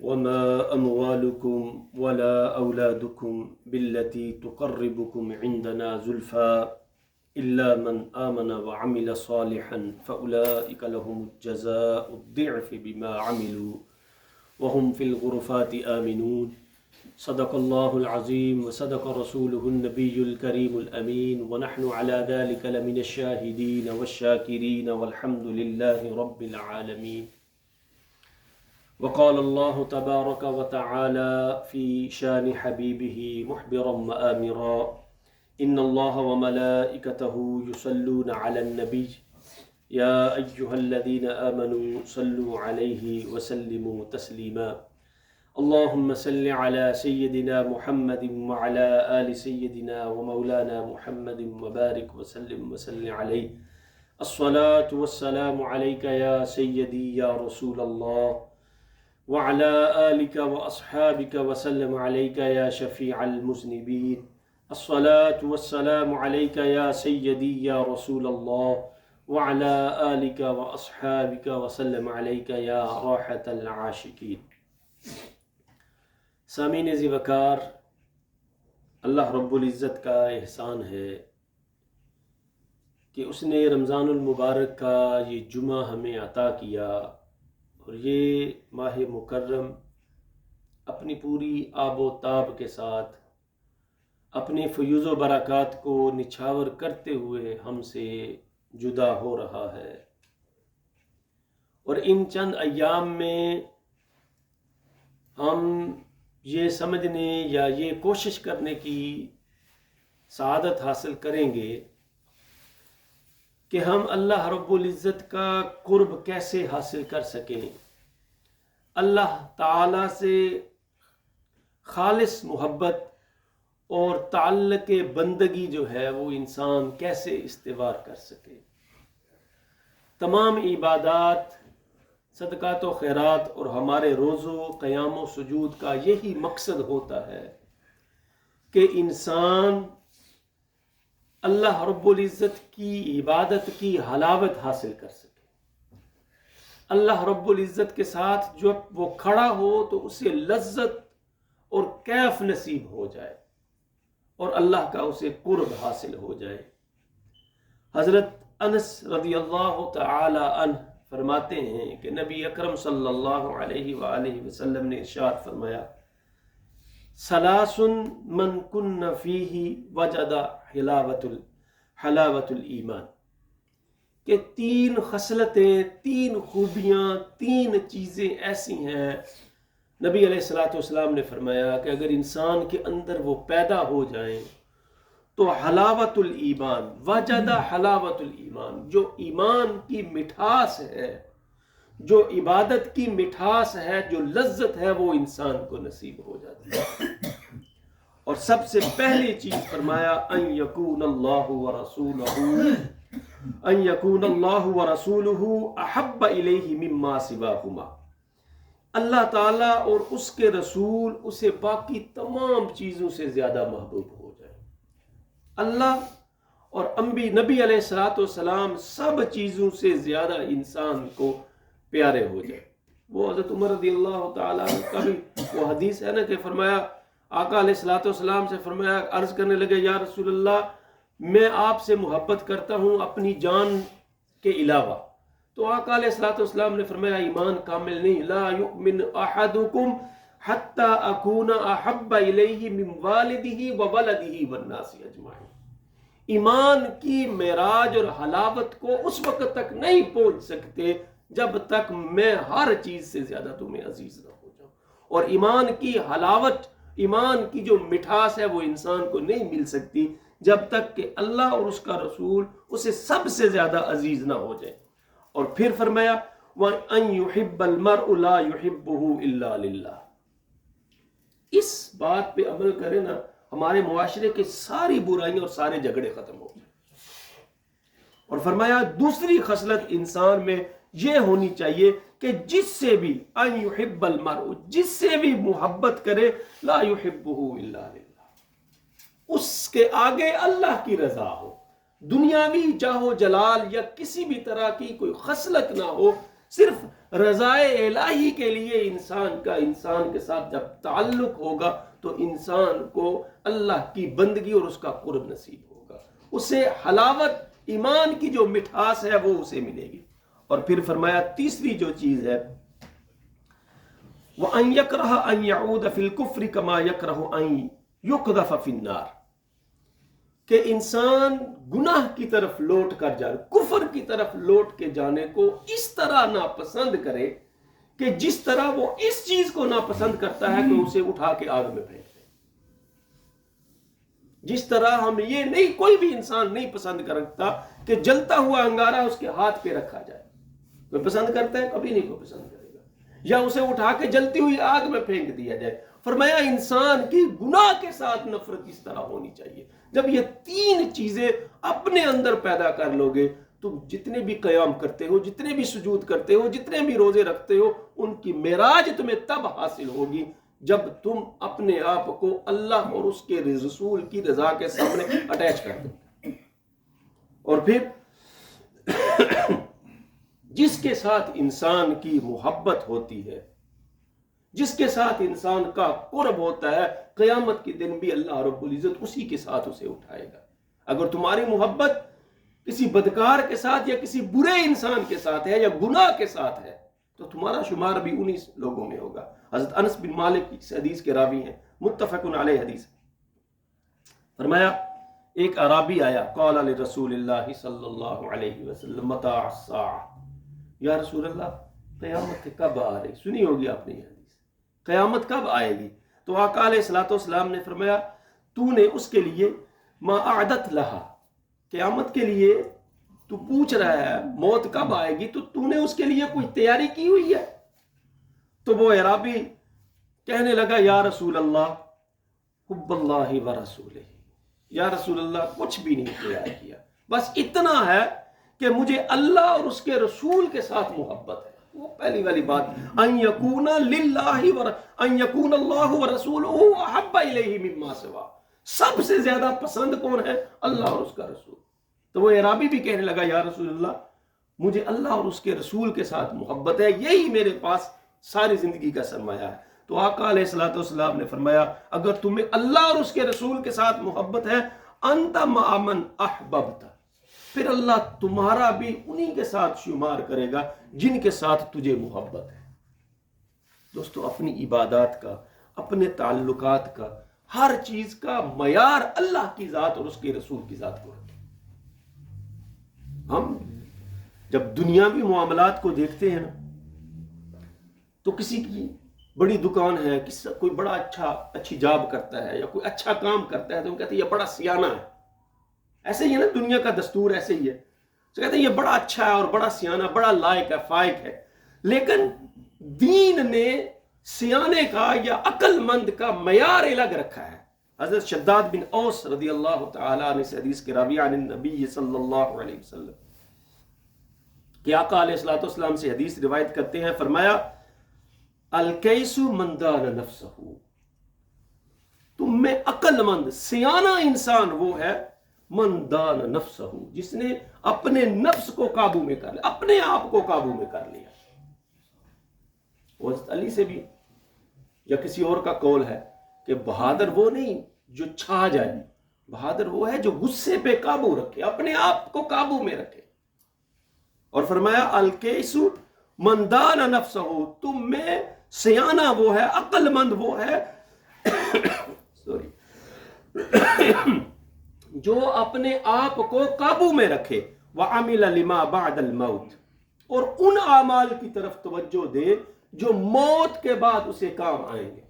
وما أموالكم ولا أولادكم بالتي تقربكم عندنا زلفى إلا من آمن وعمل صالحا فأولئك لهم الجزاء الضعف بما عملوا وهم في الغرفات آمنون صدق الله العظيم وصدق رسوله النبي الكريم الأمين ونحن على ذلك لمن الشاهدين والشاكرين والحمد لله رب العالمين. وقال الله تبارك وتعالى في شان حبيبه محبرا وآمرا إن الله وملائكته يصلون على النبي يا أيها الذين آمنوا صلوا عليه وسلموا تسليما. اللهم صل على سيدنا محمد وعلى آل سيدنا ومولانا محمد وبارك وسلم عليه. الصلاة والسلام عليك يا سيدي يا رسول الله وعلى آلك وأصحابك وسلم عليك يا شفيع المذنبين. الصلاة والسلام عليك يا سيدي يا رسول الله وعلى آلك وأصحابك وسلم عليك يا راحة العاشقين. سامعین ذی وقار، اللہ رب العزت کا احسان ہے کہ اس نے رمضان المبارک کا یہ جمعہ ہمیں عطا کیا اور یہ ماہ مکرم اپنی پوری آب و تاب کے ساتھ اپنے فیوز و برکات کو نچھاور کرتے ہوئے ہم سے جدا ہو رہا ہے، اور ان چند ایام میں ہم یہ سمجھنے یا یہ کوشش کرنے کی سعادت حاصل کریں گے کہ ہم اللہ رب العزت کا قرب کیسے حاصل کر سکیں، اللہ تعالی سے خالص محبت اور تعلق بندگی جو ہے وہ انسان کیسے استوار کر سکے۔ تمام عبادات، صدقات و خیرات اور ہمارے روزو قیام و سجود کا یہی مقصد ہوتا ہے کہ انسان اللہ رب العزت کی عبادت کی حلاوت حاصل کر سکے، اللہ رب العزت کے ساتھ جب وہ کھڑا ہو تو اسے لذت اور کیف نصیب ہو جائے اور اللہ کا اسے قرب حاصل ہو جائے۔ حضرت انس رضی اللہ تعالی عنہ فرماتے ہیں کہ نبی اکرم صلی اللہ علیہ وآلہ وسلم نے ارشاد فرمایا، ثلاث من کن فیہ وجد حلاوت الایمان، کہ تین خصلتیں، تین خوبیاں، تین چیزیں ایسی ہیں، نبی علیہ الصلوۃ والسلام نے فرمایا کہ اگر انسان کے اندر وہ پیدا ہو جائیں تو حلاوت الایمان، وجد حلاوت الایمان، جو ایمان کی مٹھاس ہے، جو عبادت کی مٹھاس ہے، جو لذت ہے، وہ انسان کو نصیب ہو جاتی ہے۔ اور سب سے پہلی چیز فرمایا ان یکون اللہ ورسولہ احب الیہ مما سواہما، اللہ تعالیٰ اور اس کے رسول اسے باقی تمام چیزوں سے زیادہ محبوب ہو جائے۔ اللہ اور نبی علیہ الصلوۃ والسلام سب چیزوں سے زیادہ انسان کو پیارے ہو جائے۔ وہ حضرت عمر رضی اللہ تعالیٰ کا بھی وہ حدیث ہے نا کہ فرمایا، آقا علیہ الصلوۃ والسلام سے فرمایا، عرض کرنے لگے یا رسول اللہ میں آپ سے محبت کرتا ہوں اپنی جان کے علاوہ، تو آقا علیہ الصلوۃ والسلام نے فرمایا ایمان کامل نہیں، لا یؤمن احدکم حتی اکون احب الیہ من والدہ وولدہ والناس اجمعین۔ ایمان کی معراج اور حلاوت کو اس وقت تک نہیں پہنچ سکتے جب تک میں ہر چیز سے زیادہ تمہیں عزیز نہ ہو جاؤں، اور ایمان کی حلاوت، ایمان کی جو مٹھاس ہے وہ انسان کو نہیں مل سکتی جب تک کہ اللہ اور اس کا رسول اسے سب سے زیادہ عزیز نہ ہو جائے۔ اور پھر فرمایا وَأَن يُحِبَّ الْمَرْءُ لَا يُحِبُّهُ إِلَّا لِلَّهِ۔ اس بات پہ عمل کرے نا، ہمارے معاشرے کے ساری برائیاں اور سارے جھگڑے ختم ہو جائیں۔ اور فرمایا دوسری خصلت انسان میں یہ ہونی چاہیے کہ جس سے بھی ان یحب المرء، جس سے بھی محبت کرے، لا یحبہ الا للہ، اس کے آگے اللہ کی رضا ہو، دنیاوی جاہو جلال یا کسی بھی طرح کی کوئی خصلت نہ ہو، صرف رضائے الہی کے لیے انسان کے ساتھ جب تعلق ہوگا تو انسان کو اللہ کی بندگی اور اس کا قرب نصیب ہوگا، اسے حلاوت ایمان کی جو مٹھاس ہے وہ اسے ملے گی۔ اور پھر فرمایا تیسری جو چیز ہے وَأَن يَكْرَهَ أَن يَعُودَ فِي الْكُفْرِ كَمَا يَكْرَهُ أَن يُقْذَفَ فِي النَّارِ، کہ انسان گناہ کی طرف لوٹ کر جائے، کفر کی طرف لوٹ کے جانے کو اس طرح ناپسند کرے کہ جس طرح وہ اس چیز کو ناپسند کرتا ہے کہ اسے اٹھا کے آگ میں پھینک دے۔ جس طرح ہم یہ نہیں، کوئی بھی انسان نہیں پسند کرتا کہ جلتا ہوا انگارہ اس کے ہاتھ پہ رکھا جائے۔ کوئی پسند کرتا ہے؟ کبھی نہیں کوئی پسند کرے گا۔ یا اسے اٹھا کے جلتی ہوئی آگ میں پھینک دیا جائے۔ فرمایا انسان کی گناہ کے ساتھ نفرت اس طرح ہونی چاہیے۔ جب یہ تین چیزیں اپنے اندر پیدا کر لو گے، تم جتنے بھی قیام کرتے ہو، جتنے بھی سجود کرتے ہو، جتنے بھی روزے رکھتے ہو، ان کی معراج تمہیں تب حاصل ہوگی جب تم اپنے آپ کو اللہ اور اس کے رسول کی رضا کے سامنے اٹیچ کر دو۔ اور پھر جس کے ساتھ انسان کی محبت ہوتی ہے، جس کے ساتھ انسان کا قرب ہوتا ہے، قیامت کے دن بھی اللہ رب العزت اسی کے ساتھ اسے اٹھائے گا۔ اگر تمہاری محبت کسی بدکار کے ساتھ یا کسی برے انسان کے ساتھ ہے یا گناہ کے ساتھ ہے تو تمہارا شمار بھی انہی لوگوں میں ہوگا۔ حضرت انس بن مالک اس حدیث کے راوی ہیں، متفق علیہ حدیث۔ فرمایا ایک اعرابی آیا، قال لرسول اللہ صلی اللہ علیہ وسلم متى الساعہ، یا رسول اللہ قیامت کب آ رہی؟ سنی ہوگی آپ نے یہ حدیث، قیامت کب آئے گی؟ تو آقا علیہ الصلوۃ والسلام نے فرمایا تو نے اس کے لیے ما اعدت لہا، قیامت کے لیے تو پوچھ رہا ہے موت کب آئے گی، تو نے اس کے لیے کوئی تیاری کی ہوئی ہے؟ تو وہ اعرابی کہنے لگا یا رسول اللہ حب اللہ و رسولہ، یا رسول اللہ کچھ بھی نہیں تیار کیا، بس اتنا ہے کہ مجھے اللہ اور اس کے رسول کے ساتھ محبت ہے۔ وہ پہلی والی بات، ان یکون للہ ان یکون اللہ ورسولہ احب الیہ مما سوا، سب سے زیادہ پسند کون ہے؟ اللہ اور اس کا رسول۔ تو وہ اعرابی بھی کہنے لگا یا رسول اللہ مجھے اللہ اور اس کے رسول کے ساتھ محبت ہے، یہی میرے پاس ساری زندگی کا سرمایہ ہے۔ تو آقا علیہ الصلوۃ والسلام نے فرمایا اگر تمہیں اللہ اور اس کے رسول کے ساتھ محبت ہے انت مع من احببت، پھر اللہ تمہارا بھی انہی کے ساتھ شمار کرے گا جن کے ساتھ تجھے محبت ہے۔ دوستو اپنی عبادات کا، اپنے تعلقات کا، ہر چیز کا معیار اللہ کی ذات اور اس کے رسول کی ذات کو رکھیں۔ ہم جب دنیاوی معاملات کو دیکھتے ہیں نا تو کسی کی بڑی دکان ہے، کوئی بڑا اچھی جاب کرتا ہے یا کوئی اچھا کام کرتا ہے تو ہم کہتے ہیں یہ بڑا سیانہ ہے۔ ایسے ہی ہے نا، دنیا کا دستور ایسے ہی ہے، تو کہتے ہیں یہ بڑا اچھا ہے اور بڑا سیانہ، بڑا لائق ہے، فائق ہے۔ لیکن دین نے سیانے کا یا عقل مند کا معیار الگ رکھا ہے۔ حضرت شداد بن اوس رضی اللہ تعالیٰ عنہ اس حدیث کے راوی عن النبی صلی اللہ علیہ وسلم کہ آقا علیہ الصلوۃ والسلام سے حدیث روایت کرتے ہیں، فرمایا الکیس من دان نفسہ، تم میں عقل مند سیانہ انسان وہ ہے من دان نفسہ، جس نے اپنے نفس کو قابو میں کر لیا، اپنے آپ کو قابو میں کر لیا۔ حضرت علی سے بھی یا کسی اور کا قول ہے کہ بہادر وہ نہیں جو چھا جائے، بہادر وہ ہے جو غصے پہ قابو رکھے، اپنے آپ کو قابو میں رکھے۔ اور فرمایا الکیس من دان نفسہ، تم میں سیانہ وہ ہے، عقل مند وہ ہے جو اپنے آپ کو قابو میں رکھے، وعمل لما بعد الموت، اور ان اعمال کی طرف توجہ دے جو موت کے بعد اسے کام آئیں گے۔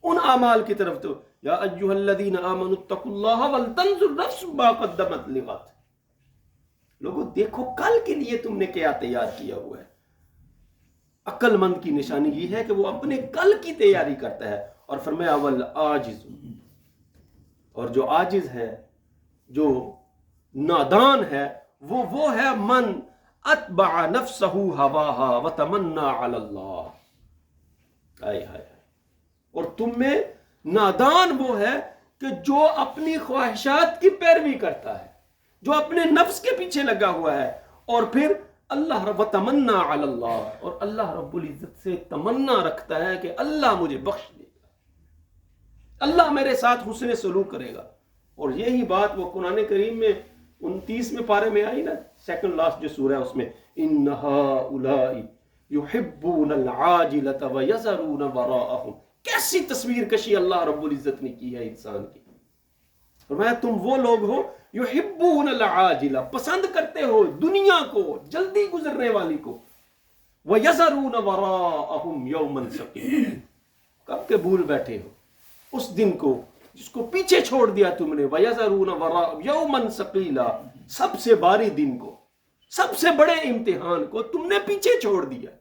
ان اعمال کی طرف تو یا ایھا الذین آمنوا اتقوا اللہ ولتنظر نفس ما قدمت لغد، لوگوں دیکھو کل کے لیے تم نے کیا تیار کیا ہوا ہے۔ عقل مند کی نشانی یہ ہے کہ وہ اپنے کل کی تیاری کرتا ہے۔ اور فرمایا والعاجز، اور جو عاجز ہے، جو نادان ہے، وہ ہے من اتبع نفسہ ہواہا وتمنا علی اللہ۔ اور تم میں نادان وہ ہے کہ جو اپنی خواہشات کی پیروی کرتا ہے، جو اپنے نفس کے پیچھے لگا ہوا ہے اور پھر اللہ رب تمنا علی اللہ، اور اللہ رب العزت سے تمنا رکھتا ہے کہ اللہ مجھے بخش دے گا، اللہ میرے ساتھ حسن سلوک کرے گا. اور یہی بات وہ قرآن کریم میں 29 پارے میں آئی نا، سیکنڈ لاسٹ جو سورہ ہے اس میں، ان ہؤلاء یحبون العاجلۃ ویذرون وراءہم. کیسی تصویر کشی اللہ رب العزت نے کی ہے انسان کی. فرمایا تم وہ لوگ ہو یحبون العاجلہ، پسند کرتے ہو دنیا کو، جلدی گزرنے والی کو، وَيَذَرُونَ وَرَاءَهُمْ يَوْمًا ثَقِيلًا، کب کے بھول بیٹھے ہو اس دن کو جس کو پیچھے چھوڑ دیا تم نے، وَيَذَرُونَ وَرَاءَهُمْ يَوْمًا ثَقِيلًا، سب سے بھاری دن کو، سب سے بڑے امتحان کو تم نے پیچھے چھوڑ دیا.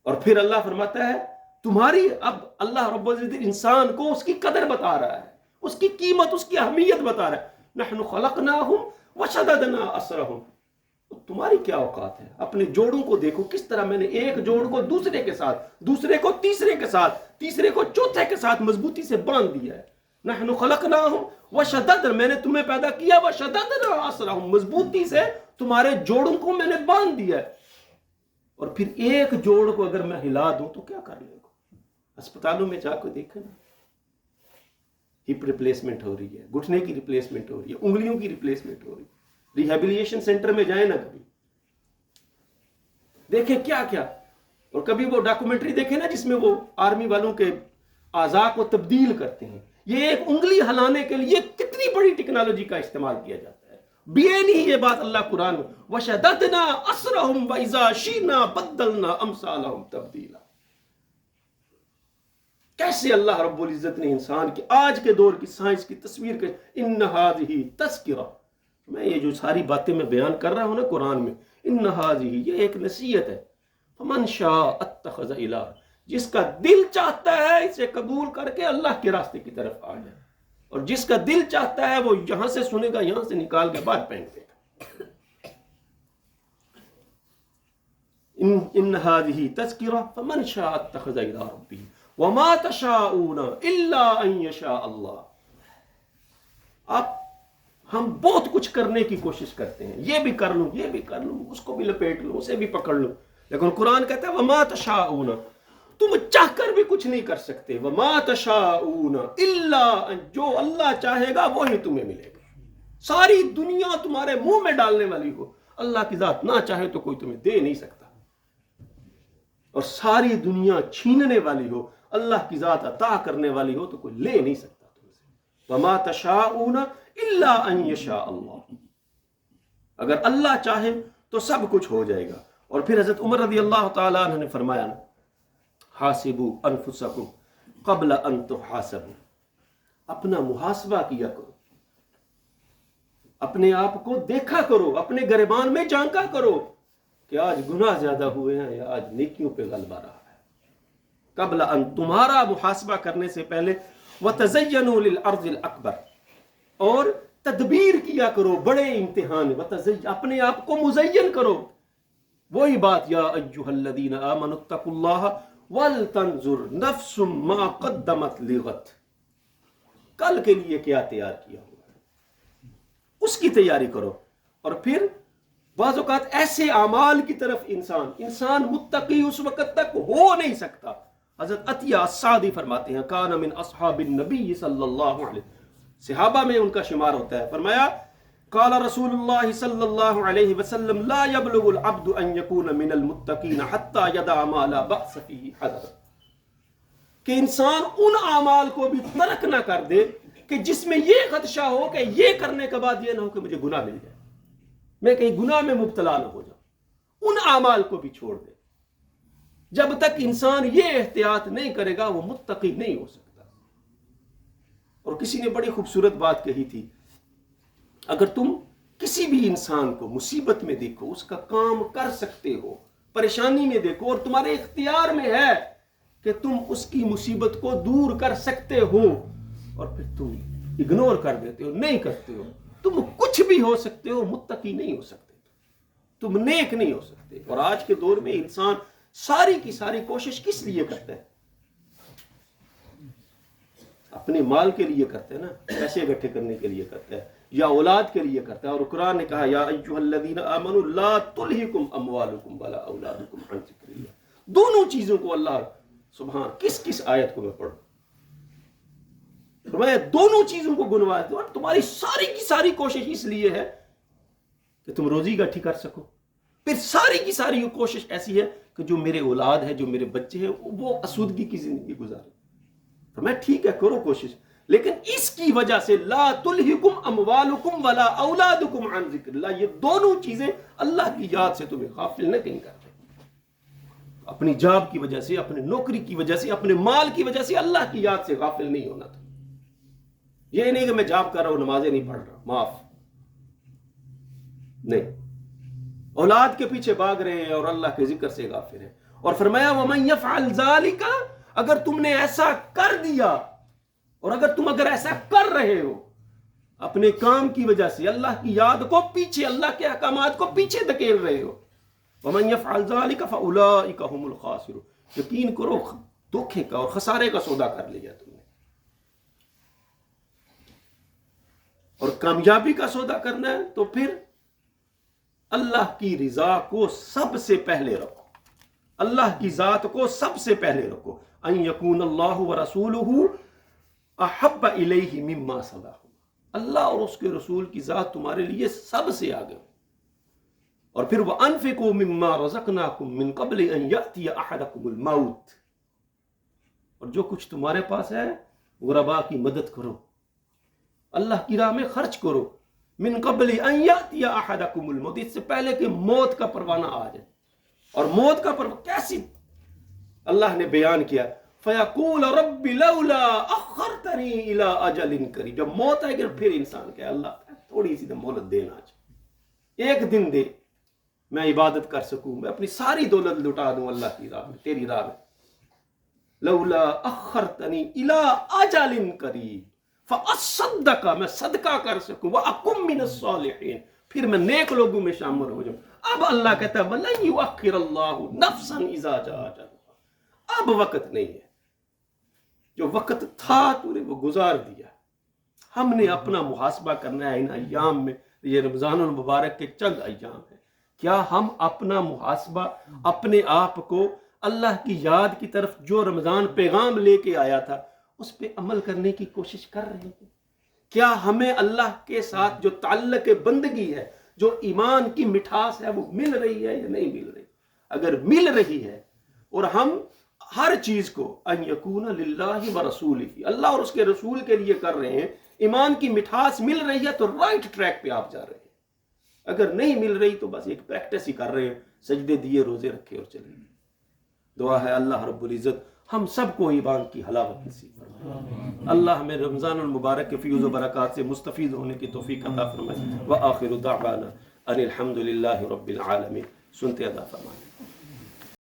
اور پھر اللہ فرماتا ہے تمہاری، اب اللہ رب العزت انسان کو اس کی قدر بتا رہا ہے، اس کی قیمت، اس کی اہمیت بتا رہا ہے. نحن خلقناہم وشددنا اسرہم، تمہاری کیا اوقات ہے؟ اپنے جوڑوں کو دیکھو، کس طرح میں نے ایک جوڑ کو دوسرے کے ساتھ، دوسرے کو تیسرے کے ساتھ، تیسرے کو چوتھے کے ساتھ مضبوطی سے باندھ دیا ہے. نحن خلقناہم وشددنا، میں نے تمہیں پیدا کیا، وشددنا اسرہم، مضبوطی سے تمہارے جوڑوں کو میں نے باندھ دیا ہے. اور پھر ایک جوڑ کو اگر میں ہلا دوں تو کیا کر لے گا؟ اسپتالوں میں جا کے دیکھیں نا، ہپ ریپلیسمنٹ ہو رہی ہے، گھٹنے کی ریپلیسمنٹ ہو رہی ہے، انگلیوں کی ریپلیسمنٹ ہو رہی ہے. ریہیبلیشن سینٹر میں جائیں نا، کبھی دیکھیں کیا کیا. اور کبھی وہ ڈاکومنٹری دیکھیں نا جس میں وہ آرمی والوں کے اعضاء کو تبدیل کرتے ہیں. یہ ایک انگلی ہلانے کے لیے کتنی بڑی ٹیکنالوجی کا استعمال کیا جاتا ہے. بے نہیں یہ بات اللہ قرآن میں، وَشَدَدْنَا أَسْرَهُمْ وَإِذَا شِئْنَا بَدَّلْنَا أَمْثَالَهُمْ تَبْدِيلًا. کیسے اللہ رب العزت نے انسان کی آج کے دور کی سائنس کی تصویر کے، ان هذه تذکرہ، میں یہ جو ساری باتیں میں بیان کر رہا ہوں نا قرآن میں، ان هذه یہ ایک نصیحت ہے. فمن شاء اتخذ الہ، جس کا دل چاہتا ہے اسے قبول کر کے اللہ کے راستے کی طرف آ جائے، اور جس کا دل چاہتا ہے وہ یہاں سے سنے گا، یہاں سے نکال کے بعد پھینک دے گا. ان هذه تذکرہ فمن شاء اتخذ الى ربہ وما تشاءون الا ان یشاء اللہ. آپ ہم بہت کچھ کرنے کی کوشش کرتے ہیں، یہ بھی کر لوں، یہ بھی کر لوں، اس کو بھی لپیٹ لوں، اسے بھی پکڑ لوں، لیکن قرآن کہتا ہے وما تشاءون، تم چاہ کر بھی کچھ نہیں کر سکتے. وما تشاءون الا، جو اللہ چاہے گا وہی تمہیں ملے گا. ساری دنیا تمہارے منہ میں ڈالنے والی ہو، اللہ کی ذات نہ چاہے تو کوئی تمہیں دے نہیں سکتا. اور ساری دنیا چھیننے والی ہو، اللہ کی ذات عطا کرنے والی ہو تو کوئی لے نہیں سکتا تم سے. وما تشاءون الا ان یشاء اللہ، اگر اللہ چاہے تو سب کچھ ہو جائے گا. اور پھر حضرت عمر رضی اللہ تعالیٰ عنہ نے فرمایا نا، حاسبوا انفسکم قبل ان تحاسبوا، اپنا محاسبہ کیا کرو، اپنے آپ کو دیکھا کرو، اپنے گریبان میں جھانکا کرو کہ آج گناہ زیادہ ہوئے ہیں یا آج نیکیوں پہ غلبہ رہا ہے. قبل ان، تمہارا محاسبہ کرنے سے پہلے، وَتَزَيَّنُوا لِلْأَرْضِ الْأَكْبَرِ، اور تدبیر کیا کرو بڑے امتحان، اپنے آپ کو مزین کرو. وہی بات، یا ایھا الذین آمنوا اتقوا اللہ وَلْتَنظُرْ نَفْسٌ مَا قَدَّمَتْ لِغَدٍ، کل کے لیے کیا تیار کیا ہوا، اس کی تیاری کرو. اور پھر بعض اوقات ایسے اعمال کی طرف انسان متقی اس وقت تک ہو نہیں سکتا. حضرت عطیہ السعدی فرماتے ہیں، کان من اصحاب النبی صلی اللہ علیہ وسلم، صحابہ میں ان کا شمار ہوتا ہے. فرمایا قال رسول اللہ صلی اللہ علیہ وسلم لا يبلغ العبد ان يكون من المتقین حتى يدع ما لا بأس فيه حذرا، کہ انسان ان اعمال کو بھی ترک نہ کر دے کہ جس میں یہ خدشہ ہو کہ یہ کرنے کے بعد یہ نہ ہو کہ مجھے گناہ مل جائے، میں کہیں گناہ میں مبتلا نہ ہو جاؤں. ان اعمال کو بھی چھوڑ دے. جب تک انسان یہ احتیاط نہیں کرے گا وہ متقی نہیں ہو سکتا. اور کسی نے بڑی خوبصورت بات کہی تھی، اگر تم کسی بھی انسان کو مصیبت میں دیکھو، اس کا کام کر سکتے ہو، پریشانی میں دیکھو اور تمہارے اختیار میں ہے کہ تم اس کی مصیبت کو دور کر سکتے ہو، اور پھر تم اگنور کر دیتے ہو، نہیں کرتے ہو، تم کچھ بھی ہو سکتے ہو، متقی نہیں ہو سکتے، تم نیک نہیں ہو سکتے. اور آج کے دور میں انسان ساری کی ساری کوشش کس لیے کرتا ہے؟ اپنے مال کے لیے کرتے ہیں نا، پیسے اکٹھے کرنے کے لیے کرتا ہے. یا اولاد کے لیے کرتا ہے. اور قرآن نے کہا یا ایھا الذین آمنوا لا تلہکم اموالکم ولا اولادکم عن ذکر اللہ. دونوں چیزوں کو اللہ سبحان کس آیت کو میں پڑھوں؟ فرمایا دونوں چیزوں کو گنوا دو. اور تمہاری ساری کی ساری کوشش اس لیے ہے کہ تم روزی گٹھی کر سکو. پھر ساری کی ساری یہ کوشش ایسی ہے کہ جو میرے اولاد ہے، جو میرے بچے ہیں، وہ اسودگی کی زندگی گزارے. فرمایا ٹھیک ہے کرو کوشش، لیکن اس کی وجہ سے لا تلہکم اموالکم ولا اولادکم عن ذکر اللہ، یہ دونوں چیزیں اللہ کی یاد سے تمہیں غافل نہ کہیں کرتے. اپنی جاب کی وجہ سے، اپنے نوکری کی وجہ سے، اپنے مال کی وجہ سے اللہ کی یاد سے غافل نہیں ہونا تھا. یہ نہیں کہ میں جاب کر رہا ہوں نمازیں نہیں پڑھ رہا، معاف نہیں. اولاد کے پیچھے بھاگ رہے ہیں اور اللہ کے ذکر سے غافل ہیں. اور فرمایا وَمَن يَفْعَلْ ذَلِكَ، اگر تم نے ایسا کر دیا اور اگر ایسا کر رہے ہو اپنے کام کی وجہ سے، اللہ کی یاد کو پیچھے، اللہ کے احکامات کو پیچھے دھکیل رہے ہو، وَمَن يَفْعَلْ ذَلِكَ فَأُولَٰئِكَ هُمُ الْخَاسِرُونَ، یقین کرو دھوکے کا اور خسارے کا سودا کر لیا تم نے. اور کامیابی کا سودا کرنا ہے تو پھر اللہ کی رضا کو سب سے پہلے رکھو، اللہ کی ذات کو سب سے پہلے رکھو. ان یکون اللہ ورسولہ احب الیہ مما سواہما، اللہ اور اس کے رسول کی ذات تمہارے لیے سب سے آگے ہو. اور پھر وانفقوا مما رزقناکم من قبل ان یأتی احدکم الموت، اور جو کچھ تمہارے پاس ہے غرباء کی مدد کرو، اللہ کی راہ میں خرچ کرو. من قبل ان یأتی احدکم الموت، اس سے پہلے کہ موت کا پروانہ آ جائے. اور موت کا پروانہ کیسی اللہ نے بیان کیا، فیقول رب لولا اخرتنی الی اجل قریب. جب موت آئے گی پھر انسان کہے اللہ تھوڑی سی مہلت دینا چاہیے، ایک دن دے میں عبادت کر سکوں، میں اپنی ساری دولت لٹا دوں اللہ کی راہ میں، تیری راہ میں. لولا اخرتنی الی اجل قریب فاصدق، میں صدقہ کر سکوں، واکن من الصالحین، پھر میں نیک لوگوں میں شامل ہو جاؤں. اب اللہ کہتا ہے وَلَن يُؤَخِّرَ اللَّهُ نَفْسًا إِذَا جَاءَ أَجَلُهَا، اب وقت نہیں ہے، جو وقت تھا تو نے وہ گزار دیا. ہم نے اپنا محاسبہ کرنا ہے ان ایام میں. یہ رمضان المبارک کے چند ایام ہیں، کیا ہم اپنا محاسبہ اپنے آپ کو اللہ کی یاد کی طرف جو رمضان پیغام لے کے آیا تھا اس پہ عمل کرنے کی کوشش کر رہے ہیں؟ کیا ہمیں اللہ کے ساتھ جو تعلق بندگی ہے، جو ایمان کی مٹھاس ہے، وہ مل رہی ہے یا نہیں مل رہی؟ اگر مل رہی ہے اور ہم ہر چیز کو ان یکون للہ ورسولہ، اللہ اور اس کے رسول کے لیے کر رہے ہیں، ایمان کی مٹھاس مل رہی ہے تو رائٹ ٹریک پہ آپ جا رہے ہیں. اگر نہیں مل رہی تو بس ایک پریکٹس ہی کر رہے ہیں، سجدے دیے، روزے رکھے اور چلے. دعا ہے اللہ رب العزت ہم سب کو ایمان کی حلاوت نصیب فرمائے. اللہ ہمیں رمضان المبارک کے فیوز و برکات سے مستفید ہونے کی توفیق عطا فرمائے. وآخر دعوانا ان الحمد للہ رب العالمین. سنتے ادا فرمائے.